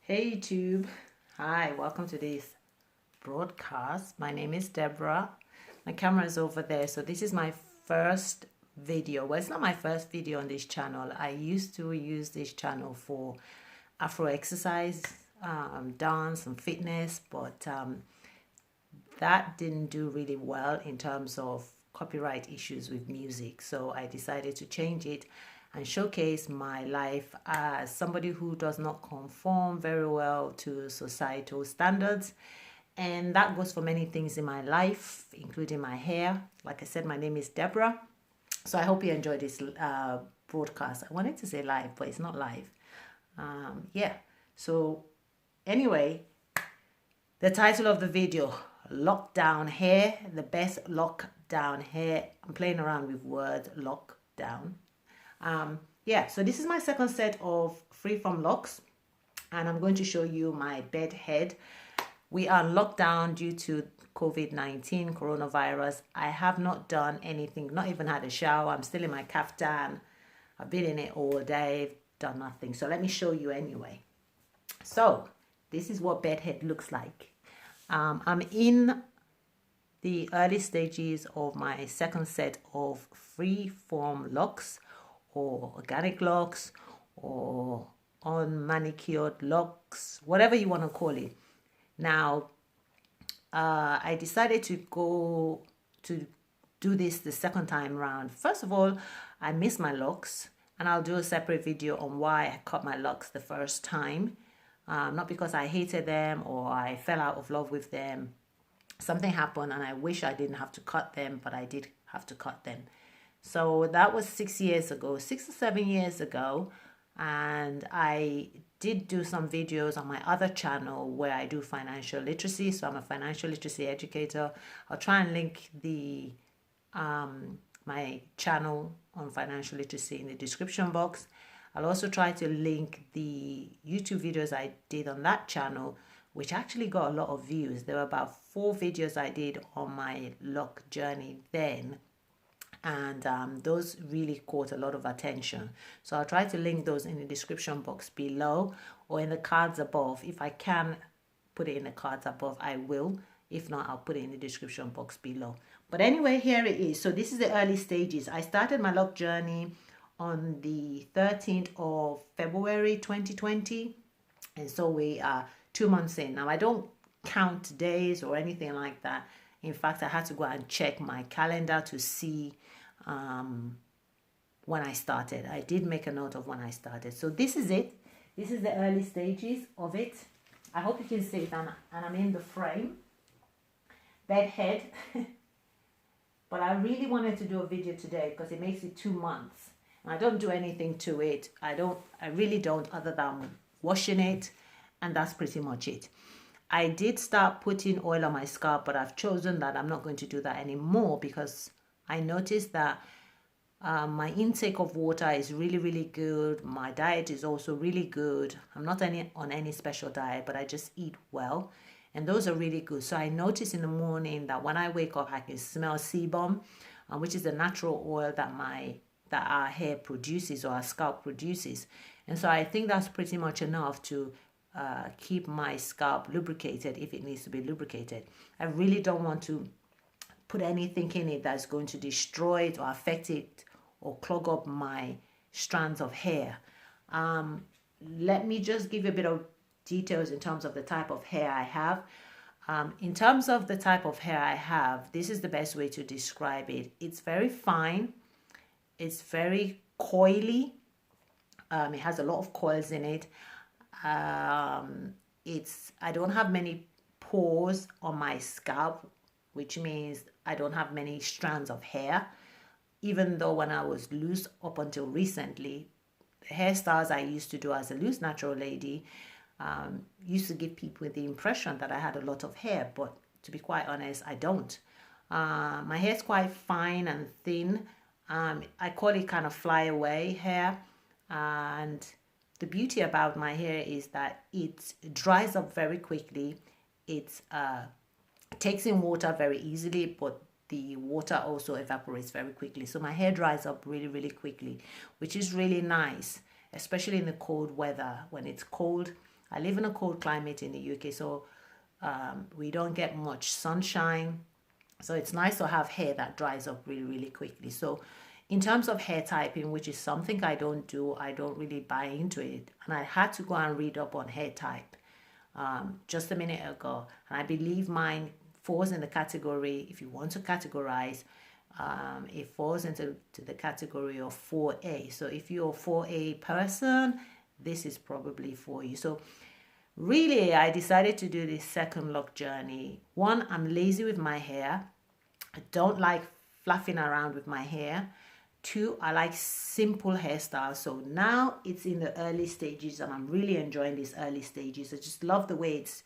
Hey YouTube, hi, welcome to this broadcast. My name is Deborah. My camera is over there, so this is my first video. Well, it's not my first video on this channel. I used to use this channel for Afro exercise, dance and fitness, but that didn't do really well in terms of copyright issues with music. So I decided to change it and showcase my life as somebody who does not conform very well to societal standards. And that goes for many things in my life, including my hair. Like I said, my name is Deborah. So I hope you enjoyed this broadcast. I wanted to say live, but it's not live. Yeah. So anyway, the title of the video, Lockdown Hair, the best lockdown hair. I'm playing around with words, lockdown. Yeah, so this is my second set of Freeform Locs, and I'm going to show you my bed head. We are locked down due to COVID-19, coronavirus. I have not done anything, not even had a shower. I'm still in my kaftan. I've been in it all day, done nothing. So let me show you anyway. So this is what bed head looks like. I'm in the early stages of my second set of Freeform Locs, or organic locks, or unmanicured locks, whatever you want to call it. Now, I decided to go to do this the second time round. First of all, I miss my locks, and I'll do a separate video on why I cut my locks the first time. Not because I hated them or I fell out of love with them. Something happened and I wish I didn't have to cut them, but I did have to cut them. So that was 6 years ago, 6 or 7 years ago. And I did do some videos on my other channel where I do financial literacy. So I'm a financial literacy educator. I'll try and link the my channel on financial literacy in the description box. I'll also try to link the YouTube videos I did on that channel, which actually got a lot of views. There were about 4 videos I did on my lock journey then. And those really caught a lot of attention. So I'll try to link those in the description box below or in the cards above. If I can put it in the cards above, I will. If not, I'll put it in the description box below. But anyway, here it is. So this is the early stages. I started my lock journey on the 13th of February 2020. And so we are 2 months in. Now, I don't count days or anything like that. In fact, I had to go and check my calendar to see when I started. I did make a note of when I started. So this is it. This is the early stages of it. I hope you can see it, and I'm in the frame. Bed head. But I really wanted to do a video today because it makes it 2 months. And I don't do anything to it. I really don't, other than washing it. And that's pretty much it. I did start putting oil on my scalp, but I've chosen that I'm not going to do that anymore because I noticed that my intake of water is really, really good. My diet is also really good. I'm not on any special diet, but I just eat well. And those are really good. So I notice in the morning that when I wake up, I can smell sebum, which is the natural oil that our hair produces or our scalp produces. And so I think that's pretty much enough to keep my scalp lubricated if it needs to be lubricated. I really don't want to put anything in it that's going to destroy it or affect it or clog up my strands of hair. Let me just give you a bit of details in terms of the type of hair I have. In terms of the type of hair I have, this is the best way to describe it. It's very fine. It's very coily. It has a lot of coils in it. I don't have many pores on my scalp, which means I don't have many strands of hair. Even though when I was loose up until recently, the hairstyles I used to do as a loose natural lady used to give people the impression that I had a lot of hair, but to be quite honest, I don't. My hair is quite fine and thin. I call it kind of flyaway hair, and the beauty about my hair is that it dries up very quickly. It takes in water very easily, but the water also evaporates very quickly. So my hair dries up really, really quickly, which is really nice, especially in the cold weather. When it's cold, I live in a cold climate in the UK, so we don't get much sunshine. So it's nice to have hair that dries up really, really quickly. So in terms of hair typing, which is something I don't do, I don't really buy into it. And I had to go and read up on hair type just a minute ago. And I believe mine falls in the category, if you want to categorize, it falls into the category of 4A. So if you're a 4A person, this is probably for you. So really, I decided to do this second lock journey. One, I'm lazy with my hair. I don't like fluffing around with my hair. Two, I like simple hairstyles. So now it's in the early stages and I'm really enjoying these early stages. I just love the way it's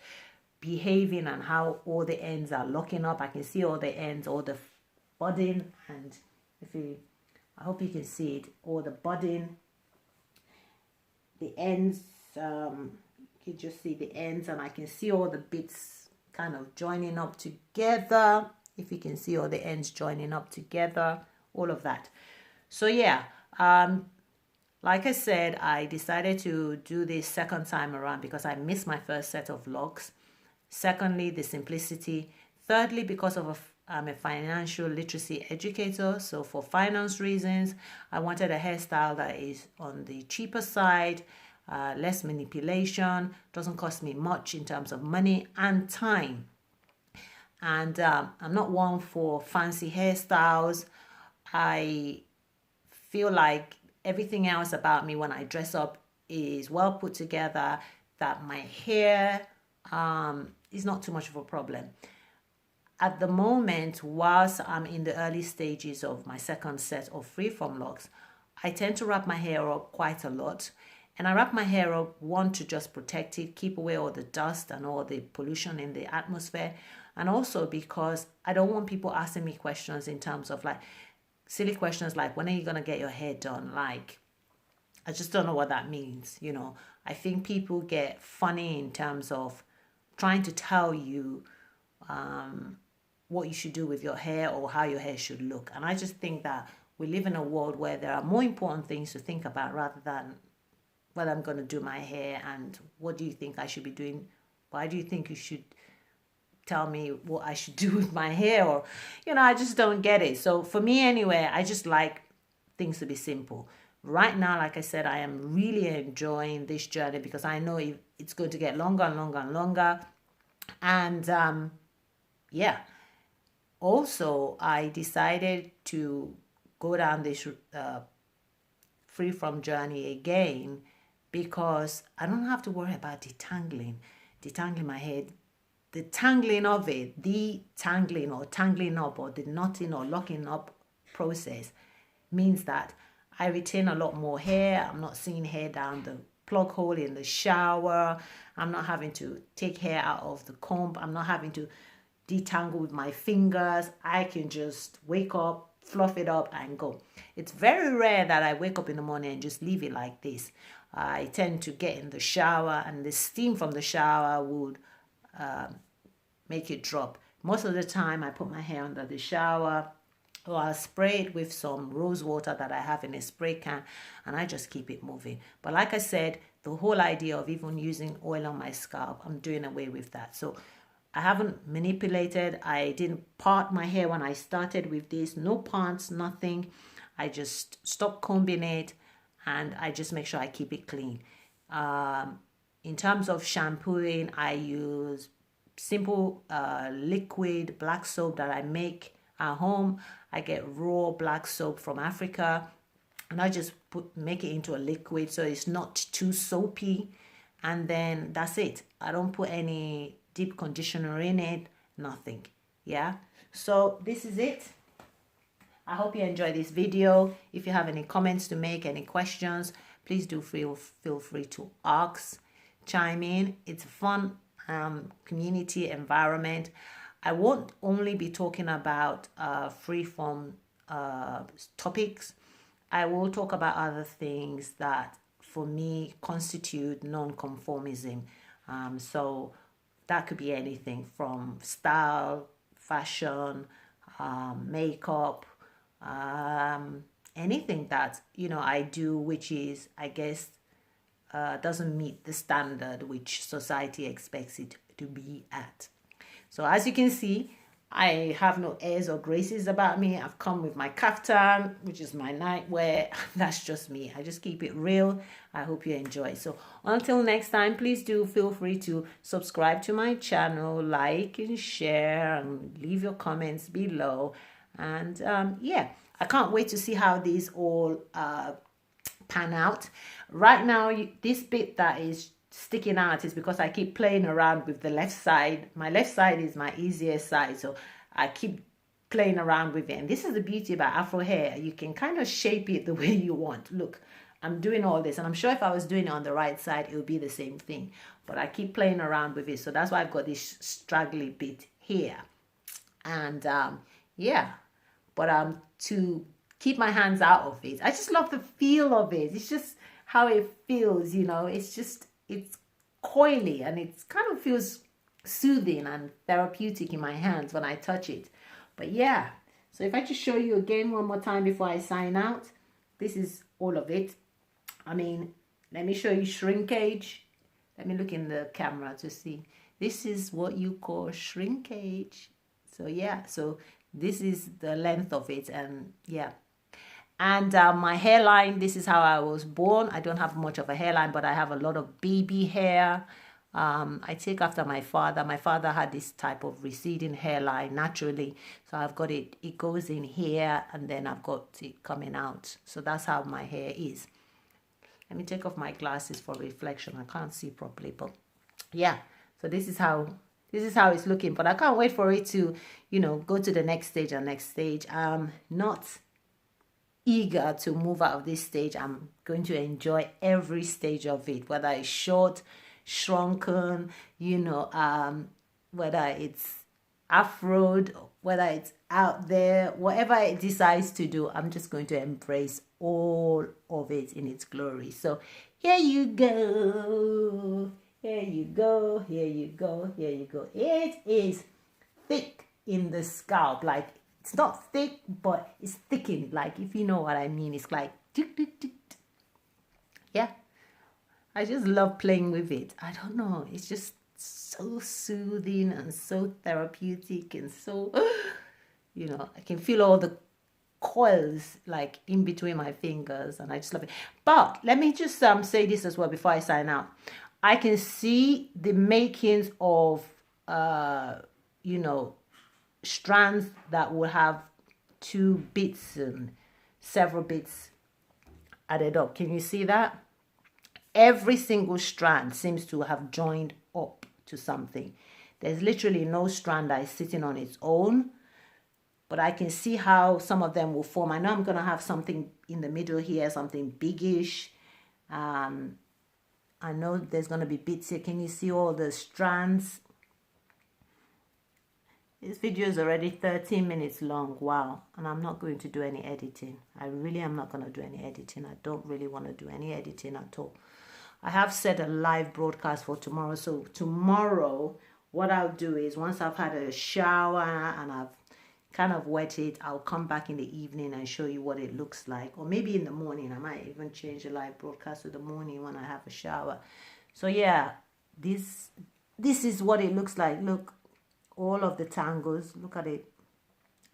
behaving and how all the ends are locking up. I can see all the ends, all the budding, and I hope you can see it, all the budding, the ends, you can just see the ends, and I can see all the bits kind of joining up together. If you can see all the ends joining up together, all of that. So yeah, like I said, I decided to do this second time around because I missed my first set of locks. Secondly, the simplicity. Thirdly, because I'm a financial literacy educator. So for finance reasons, I wanted a hairstyle that is on the cheaper side, less manipulation, doesn't cost me much in terms of money and time. And I'm not one for fancy hairstyles. I feel like everything else about me when I dress up is well put together, that my hair is not too much of a problem. At the moment, whilst I'm in the early stages of my second set of Freeform Locs, I tend to wrap my hair up quite a lot. And I wrap my hair up, one, to just protect it, keep away all the dust and all the pollution in the atmosphere. And also because I don't want people asking me questions in terms of like silly questions like, when are you going to get your hair done? Like, I just don't know what that means. You know, I think people get funny in terms of trying to tell you what you should do with your hair or how your hair should look. And I just think that we live in a world where there are more important things to think about rather than whether I'm going to do my hair and what do you think I should be doing? Why do you think you should tell me what I should do with my hair? Or, you know, I just don't get it. So for me anyway, I just like things to be simple. Right now, like I said, I am really enjoying this journey because I know it's going to get longer and longer and longer. And yeah, also I decided to go down this Freeform journey again because I don't have to worry about detangling my hair. The tangling of it, the tangling or tangling up or the knotting or locking up process means that I retain a lot more hair. I'm not seeing hair down the plug hole in the shower. I'm not having to take hair out of the comb. I'm not having to detangle with my fingers. I can just wake up, fluff it up and go. It's very rare that I wake up in the morning and just leave it like this. I tend to get in the shower and the steam from the shower would make it drop. Most of the time I put my hair under the shower or I'll spray it with some rose water that I have in a spray can and I just keep it moving. But like I said, the whole idea of even using oil on my scalp, I'm doing away with that. So I haven't manipulated. I didn't part my hair when I started with this. No parts, nothing. I just stop combing it and I just make sure I keep it clean. In terms of shampooing, I use simple liquid black soap that I make at home. I get raw black soap from Africa and I just make it into a liquid so it's not too soapy, and then that's it. I don't put any deep conditioner in it, nothing. Yeah, so this is it. I hope you enjoy this video. If you have any comments to make, any questions, please do feel free to ask, chime in. It's a fun community environment. I won't only be talking about freeform topics. I will talk about other things that for me constitute non-conformism. So that could be anything from style, fashion, makeup, anything that, you know, I do, which is, I guess, doesn't meet the standard which society expects it to be at. So as you can see, I have no airs or graces about me. I've come with my kaftan, which is my nightwear. That's just me. I just keep it real. I hope you enjoy. So until next time, please do feel free to subscribe to my channel, like and share, and leave your comments below. And yeah, I can't wait to see how these all pan out. Right now, this bit that is sticking out is because I keep playing around with the left side. My left side is my easiest side, so I keep playing around with it. And this is the beauty about Afro hair. You can kind of shape it the way you want. Look, I'm doing all this, and I'm sure if I was doing it on the right side, it would be the same thing. But I keep playing around with it, so that's why I've got this straggly bit here. And yeah, but to keep my hands out of it, I just love the feel of it. It's just how it feels, you know. It's coily, and it kind of feels soothing and therapeutic in my hands when I touch it. But yeah, so if I just show you again one more time before I sign out, this is all of it. I mean, let me show you shrinkage. Let me look in the camera to see. This is what you call shrinkage. So yeah, so this is the length of it, and yeah. And my hairline, this is how I was born. I don't have much of a hairline, but I have a lot of baby hair. I take after my father. My father had this type of receding hairline naturally. So I've got it, it goes in here, and then I've got it coming out. So that's how my hair is. Let me take off my glasses for reflection. I can't see properly, but yeah. So this is how it's looking. But I can't wait for it to, you know, go to the next stage and next stage. Not eager to move out of this stage. I'm going to enjoy every stage of it, whether it's short, shrunken, you know, whether it's afroed, whether it's out there, whatever it decides to do, I'm just going to embrace all of it in its glory. So here you go, here you go, here you go, here you go. It is thick in the scalp, like it's not thick, but it's thickened, like, if you know what I mean. It's like, yeah. I just love playing with it. I don't know. It's just so soothing and so therapeutic and so, you know, I can feel all the coils like in between my fingers, and I just love it. But let me just say this as well before I sign out. I can see the makings of, you know, strands that will have two bits and several bits added up. Can you see that? Every single strand seems to have joined up to something. There's literally no strand that is sitting on its own, but I can see how some of them will form. I know I'm going to have something in the middle here, something biggish. I know there's going to be bits here. Can you see all the strands? This video is already 13 minutes long. Wow. And I'm not going to do any editing. I really am not going to do any editing. I don't really want to do any editing at all. I have set a live broadcast for tomorrow. So tomorrow, what I'll do is once I've had a shower and I've kind of wet it, I'll come back in the evening and show you what it looks like. Or maybe in the morning. I might even change the live broadcast to the morning when I have a shower. So yeah, this is what it looks like. Look. All of the tangles, look at it.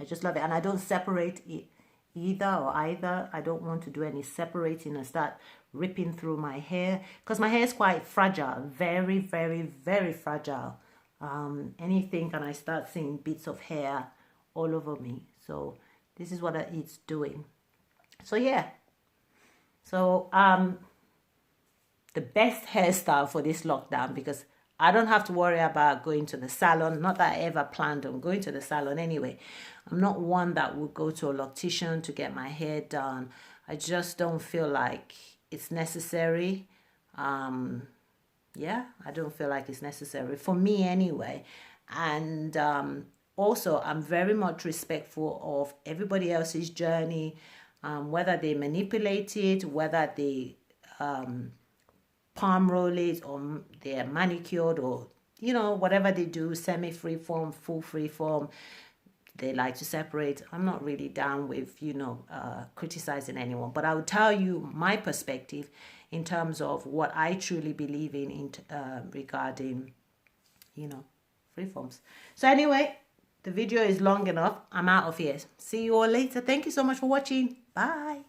I just love it. And I don't separate it either. I don't want to do any separating and start ripping through my hair, because my hair is quite fragile, very, very, very fragile. Anything and I start seeing bits of hair all over me. So this is what it's doing. So yeah. So the best hairstyle for this lockdown, because I don't have to worry about going to the salon. Not that I ever planned on going to the salon anyway. I'm not one that would go to a loctician to get my hair done. I just don't feel like it's necessary. Yeah, I don't feel like it's necessary for me anyway. And also, I'm very much respectful of everybody else's journey, whether they manipulate it, whether they palm roll it, or they're manicured, or, you know, whatever they do, semi-freeform, full freeform, they like to separate. I'm not really down with, you know, criticizing anyone, but I will tell you my perspective in terms of what I truly believe in regarding, you know, freeforms. So anyway, the video is long enough. I'm out of here. See you all later. Thank you so much for watching. Bye.